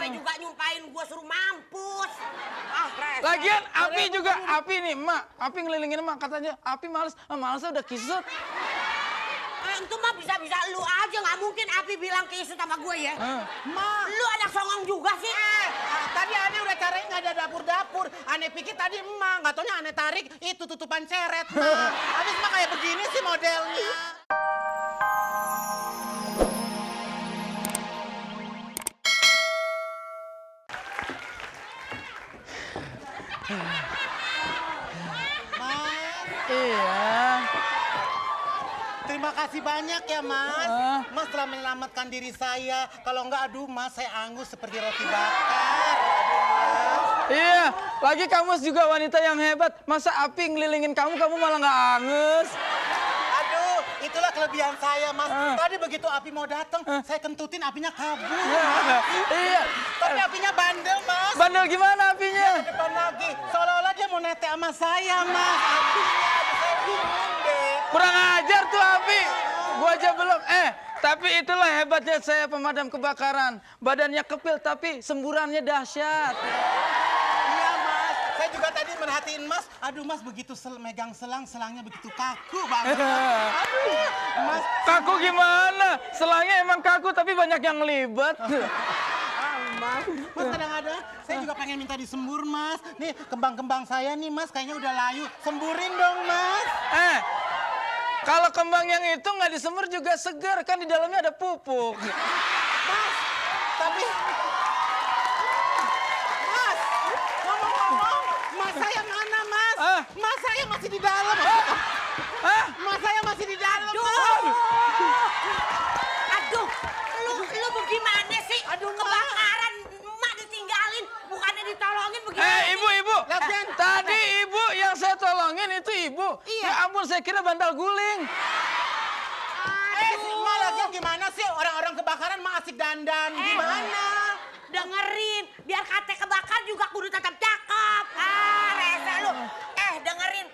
sampai juga nyumpahin gue suruh mampus. Ah, Lagian Api nih, Emak. Api ngelilingin Emak, katanya Api malesnya udah kisut. Itu mah bisa-bisa lu aja, nggak mungkin Api bilang kisut sama gue ya. Ma, Lu anak songong juga sih. tadi aneh udah cariin nggak ada dapur-dapur. Aneh pikir tadi emak, nggak taunya aneh tarik itu tutupan ceret. Ma, habis mah kayak begini sih modelnya. Iya. Terima kasih banyak ya, Mas. Mas telah menyelamatkan diri saya. Kalau enggak, aduh, Mas, saya angus seperti roti bakar. Iya, lagi kamu juga wanita yang hebat. Masa Api ngelilingin kamu malah nggak angus? Aduh, itulah kelebihan saya, Mas. Tadi begitu Api mau datang, saya kentutin Apinya kabur. Iya. Tapi Apinya bandel, Mas. Bandel gimana Apinya? Depan lagi, seolah-olah dia mau netek sama saya, Mas. Apinya, aduh, saya bingung deh. Kurang ajar tuh Api. Gua aja belum. Tapi itulah hebatnya saya pemadam kebakaran. Badannya kepil tapi semburannya dahsyat. Iya, Mas. Saya juga tadi merhatiin Mas. Aduh, Mas begitu megang selangnya begitu kaku banget. Aduh, Mas. Kaku gimana? Selangnya emang kaku tapi banyak yang libat. Mas kadang-kadang saya juga pengen minta disembur, Mas. Nih kembang-kembang saya nih, Mas, kayaknya udah layu. Semburin dong, Mas. Kalau kembang yang itu nggak disemur juga segar, kan di dalamnya ada pupuk. Mas, tapi... Mas, ngomong-ngomong, Mas saya mana, Mas? Mas saya masih di dalam. Mas saya masih di dalam, Mas. Aduh, lu bagaimana sih? Aduh, Ma. Kebakaran, emak ditinggalin, bukannya ditolongin begini. Ibu. Lagian, Tadi ibu yang saya tolongin itu ibu. Iya. Ya ampun, saya kira bantal guling. Ma, lagian gimana sih? Orang-orang kebakaran mah asik dandan. Gimana? Dengerin, biar kate kebakar juga kudu tetap cakep. Rese lu. Dengerin,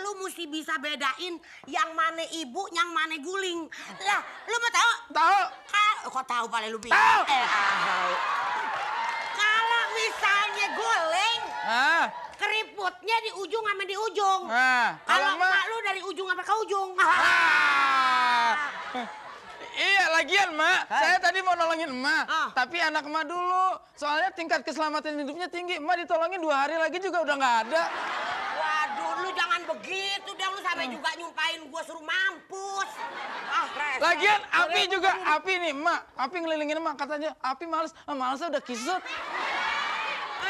lu mesti bisa bedain yang mana ibu, yang mana guling. Lah, lu mau tahu? Tahu? Kok tahu paling lu pikir? Tahu. Kalau misalnya guling, keriputnya di ujung sama di ujung. Kalau emak lu dari ujung sampai ke ujung. Iya, lagian Mak, saya tadi mau nolongin Emak, tapi anak Emak dulu. Soalnya tingkat keselamatan hidupnya tinggi. Emak ditolongin 2 hari lagi juga udah nggak ada. Waduh, lu jangan begitu dong, lu sampai juga nyumpahin gua suruh mampus. Lagian Api nih, Emak. Api ngelilingin Emak, katanya Api malesnya udah kisut.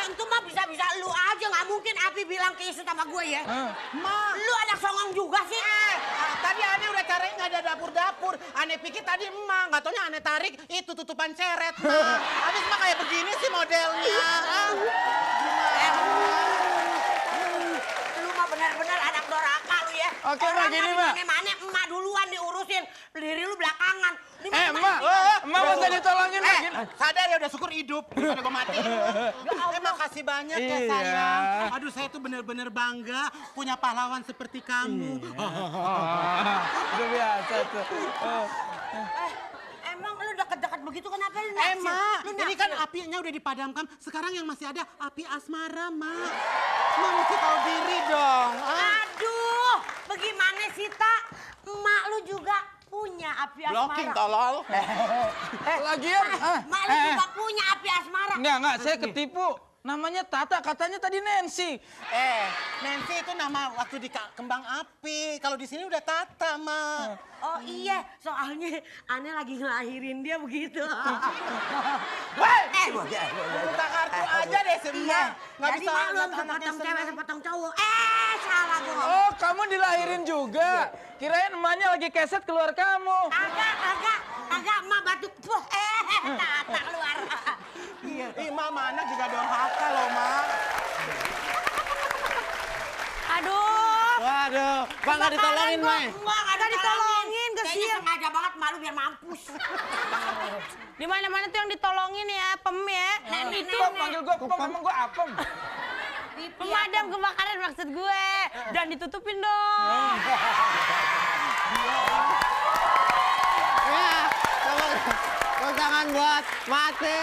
Itu mah bisa-bisa lu aja, nggak mungkin Api bilang kisut sama gue ya. Ma, Lu anak songong juga sih. tadi aneh udah cariin nggak ada dapur-dapur. Aneh pikir tadi emak, nggak taunya aneh tarik itu tutupan ceret. Ma, habis mah kayak begini sih modelnya. Lu mah benar-benar anak doraka lu ya. Oke, Ma, gini, Ma. Mana emak duluan diurusin, diri lu belakangan. Emak masa ditolongin lagi. Sadar ya, udah syukur hidup daripada gue mati. Makasih banyak ya, Iya. sayang. Aduh, saya tuh bener-bener bangga punya pahlawan seperti kamu. Udah biasa tuh. Emang lu deket-deket begitu kenapa lu Ma, Lu ini kan apinya udah dipadamkan. Sekarang yang masih ada api asmara, Ma. Ma mesti tahu diri dong. Aduh, bagaimana sih, Tak? Emak lu juga punya api asmara. Blocking, tolol. Lagian, Emak lu juga punya api asmara. Enggak, saya ketipu. Namanya Tata, katanya tadi Nancy. Nancy itu nama waktu di kembang api. Kalau di sini udah Tata, Ma. Oh iya, soalnya aneh lagi ngelahirin dia begitu. Buka kartu aja deh semua. Nggak Jadi bisa mak lu lihat anaknya sepotong cewek, senang. sepotong cowok. Salah gua. Oh, kamu dilahirin juga. Kirain emaknya lagi keset keluar kamu. Kagak, emak batuk. Tata keluar. Iya, Mama anak juga dorhaka loh, Ma. Aduh. Waduh, Bang nggak ditolongin, Ma. Enggak ditolongin, Kayaknya kesian. sengaja banget malu biar mampus. Di mana-mana tuh yang ditolongin ya, Pem ya. Itu Kok panggil gue Pem, emang gue apem? Pemadam kebakaran maksud gue. Dan ditutupin dong. Ya, tepuk tangan buat mati.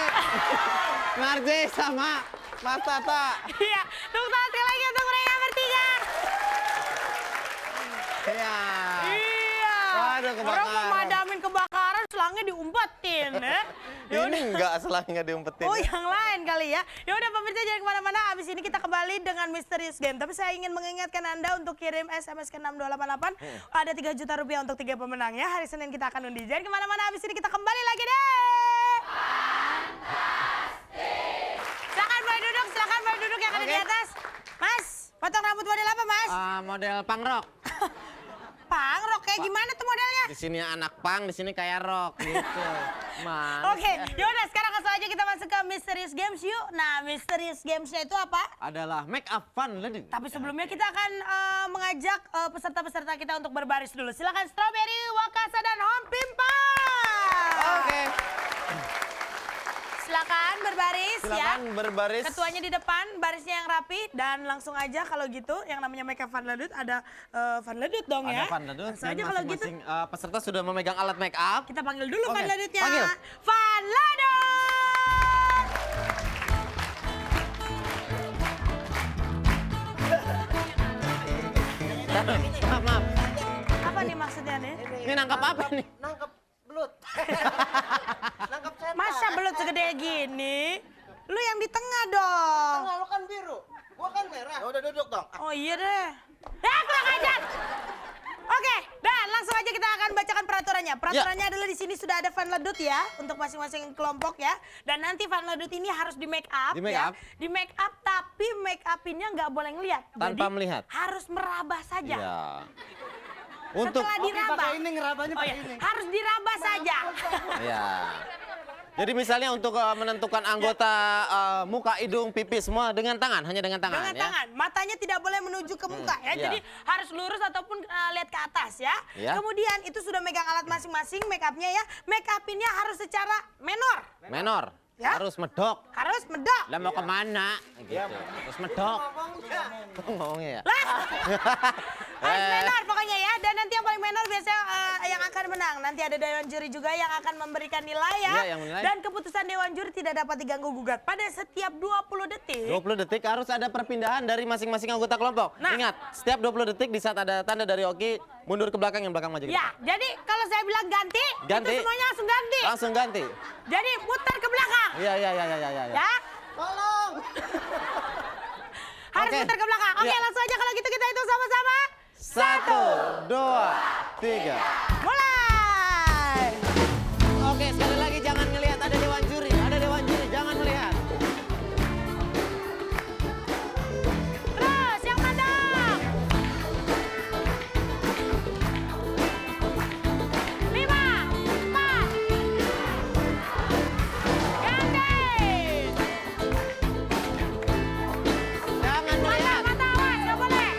Marji sama Mas Tata. Iya, tepuk tangan sekali lagi untuk mereka bertiga. Iya. Iya. Waduh, kebakaran. Orang memadamin kebakaran, selangnya diumpetin. Ini enggak selangnya diumpetin. Oh, yang lain kali ya. Ya udah pemirsa, jangan kemana-mana. Abis ini kita kembali dengan Misterius Game. Tapi saya ingin mengingatkan Anda untuk kirim SMS ke 6288. Ada 3 juta rupiah untuk 3 pemenang ya. Hari Senin kita akan undi. Jangan kemana-mana. Abis ini kita kembali lagi deh. Silakan boleh duduk yang ada di atas. Mas, potong rambut model apa, Mas? Model punk rock. Pangrok kayak gimana tuh modelnya? Di sini anak punk, di sini kayak rock gitu. Oke, yaudah sekarang langsung aja kita masuk ke Misterius Games yuk. Nah, Misterius Games-nya itu apa? Adalah make up fun, Lady. Tapi sebelumnya kita akan mengajak peserta-peserta kita untuk berbaris dulu. Silakan Strawberry, Wakasa, dan Hom Pimpa. Oke. Silakan berbaris ya. Silakan berbaris. Ketuanya di depan, barisnya yang rapi. Dan langsung aja kalau gitu, yang namanya make up Van Ledut, ada Van Ledut dong ya. Ada Van Ledut. Langsung aja kalau gitu. Masing-masing peserta sudah memegang alat make up. Kita panggil dulu Oke, Van Ledutnya. panggil. Van Ledut! Maaf. Apa nih maksudnya nih? Ini nangkap apa nih? Nangkep belut. Nangkep setan. Masa belut segede gini? Lu yang di tengah dong. Tengah lo kan biru, gua kan merah. Ya udah duduk dong. Oh iya deh. Ya kurang ajar. Oke, dan langsung aja kita akan bacakan peraturannya. Peraturannya adalah di sini sudah ada Van Ledut ya untuk masing-masing kelompok ya. Dan nanti Van Ledut ini harus di make up Di make ya. up? Di make up tapi make upinnya nggak boleh ngeliat. Tanpa Jadi, melihat? harus meraba saja. Ya. Untuk Setelah diraba. Pakai ini ngerabanya Oh pakai iya, ini. harus diraba saja. ya. Jadi misalnya untuk menentukan anggota muka, hidung, pipi semua dengan tangan, hanya dengan tangan Dengan ya. tangan, matanya tidak boleh menuju ke muka ya. iya. Jadi harus lurus ataupun lihat ke atas ya. Iya. Kemudian itu sudah megang alat masing-masing make upnya ya. Make upinnya harus secara menor. Menor. Ya. Harus medok. Harus medok. Lah mau kemana? Gitu. Terus medok. Ngomongnya ya. Lah. Harus menor pokoknya ya. Dan nanti yang paling menor biasanya yang akan menang. Nanti ada dewan juri juga yang akan memberikan nilai ya. Iya, yang menilai. Dan keputusan dewan juri tidak dapat diganggu gugat. Pada setiap 20 detik. 20 detik harus ada perpindahan dari masing-masing anggota kelompok. Nah. Ingat, setiap 20 detik di saat ada tanda dari Oki, mundur ke belakang, yang belakang maju. ke Ya, depan. jadi kalau saya bilang ganti, Ganti. itu semuanya langsung ganti. Langsung ganti. Jadi muter ke belakang. Iya. Ya. Tolong. Harus Oke. muter ke belakang. Oke, Iya. langsung aja kalau gitu kita hitung sama-sama. 1, 2, 3. Mulai. Oke, sekali lagi jangan ngelihat ada dewan juri. Ada dewan juri, jangan melihat. Terus yang mandang. 5, 4. Ganti. Jangan Mata, melihat. mata awas, nggak boleh.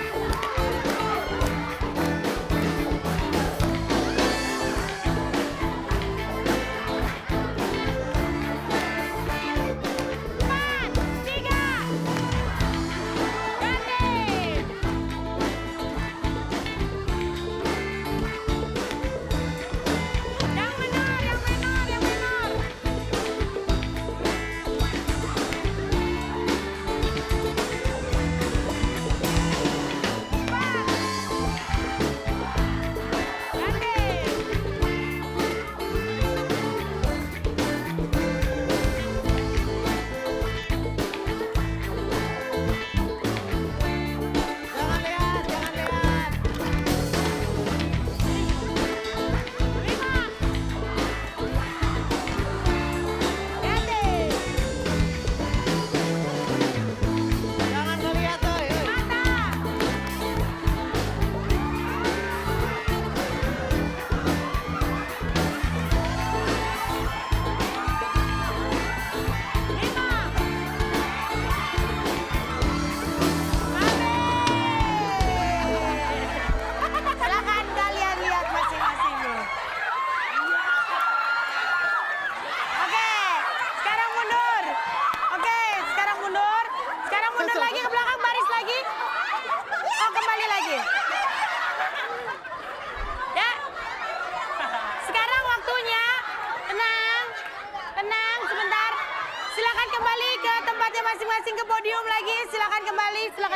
masing-masing ke podium lagi. Silakan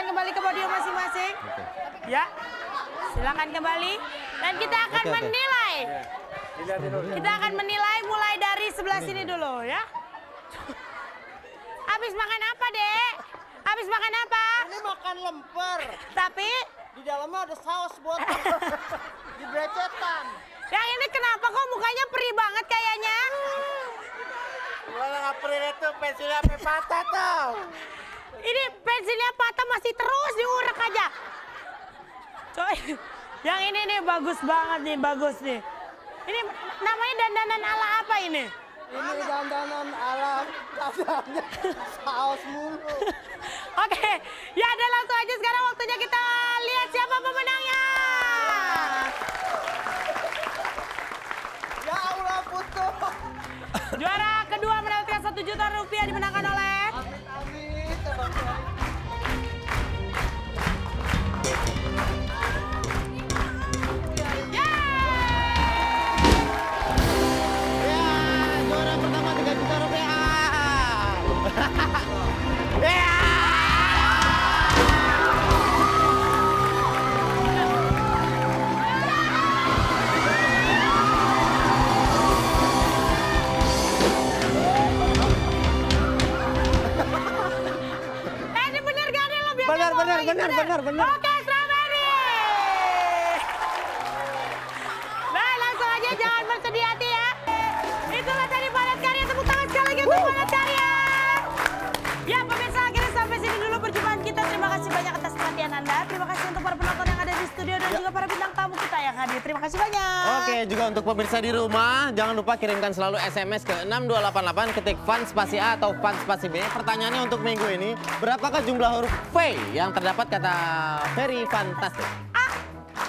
kembali ke podium masing-masing. Ya, silakan kembali. Dan kita akan menilai. Kita akan menilai mulai dari sebelah sini dulu ya. Habis makan apa, Dek? Habis makan apa? Ini makan lemper. Tapi Di dalamnya ada saus buat di brecetan. yang ini kenapa kok mukanya perih banget kayaknya? Mulai nggak perih itu pensilnya sampai patah tau. Ini pensilnya patah masih terus diurak aja. Coy, yang ini nih bagus banget nih, bagus nih. Ini namanya dandanan ala apa ini? Ini dandanan ala dadanya saus mulu. Oke, ya udah langsung aja sekarang waktunya kita lihat siapa pemenangnya. Ya Allah putu. Juara kedua mendapatkan 1 juta rupiah dimenangkan oleh Amin Abang Ferry. Ya, juara pertama 3 juta rupiah. Ya. ini bener gak nih lo biar Bener, ngomong bener, lagi, bener, bener, bener. Oke, strawberry. Nah, langsung aja jangan bersedih hati ya. Itulah tadi Padat Karya, tepuk tangan sekali lagi untuk Padat Karya. Ya pemirsa, akhirnya sampai sini dulu perjumpaan kita. Terima kasih banyak atas perhatian Anda. Terima kasih untuk para penonton yang ada di studio dan juga para bintang tamu kita yang hadir. Terima kasih banyak. Oke, juga untuk pemirsa di rumah, jangan lupa kirimkan selalu SMS ke 6288, ketik fun spasi A atau fun spasi B. Pertanyaannya untuk minggu ini, berapakah jumlah huruf V yang terdapat kata very fantastic? A,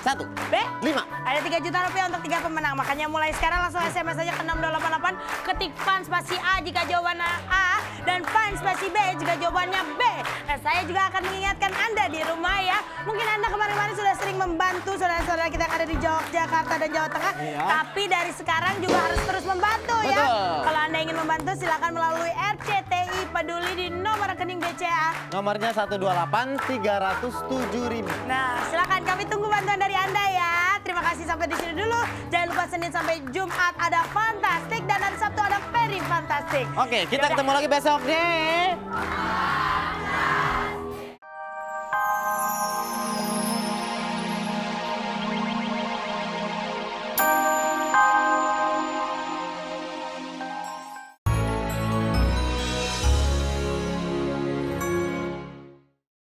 1, B, 5. ada 3 juta rupiah untuk 3 pemenang. Makanya mulai sekarang langsung SMS aja ke 6288, ketik fun spasi A jika jawabannya A dan fun spasi B jika jawabannya B. Nah, saya juga akan mengingatkan Anda di rumah ya. Mungkin Anda kemarin-kemarin sudah sering membantu saudara-saudara kita yang ada di Yogyakarta dan Jawa Tengah. Iya. Tapi dari sekarang juga harus terus membantu ya. Betul. Kalau Anda ingin membantu silakan melalui RCTI Peduli di nomor rekening BCA. Nomornya 128 307.000. Nah, silakan kami tunggu bantuan dari Anda ya. Terima kasih sampai di sini dulu. Jangan lupa Senin sampai Jumat ada Fantastik dan hari Sabtu ada Very Fantastik. Oke, kita Yaudah. ketemu lagi besok deh.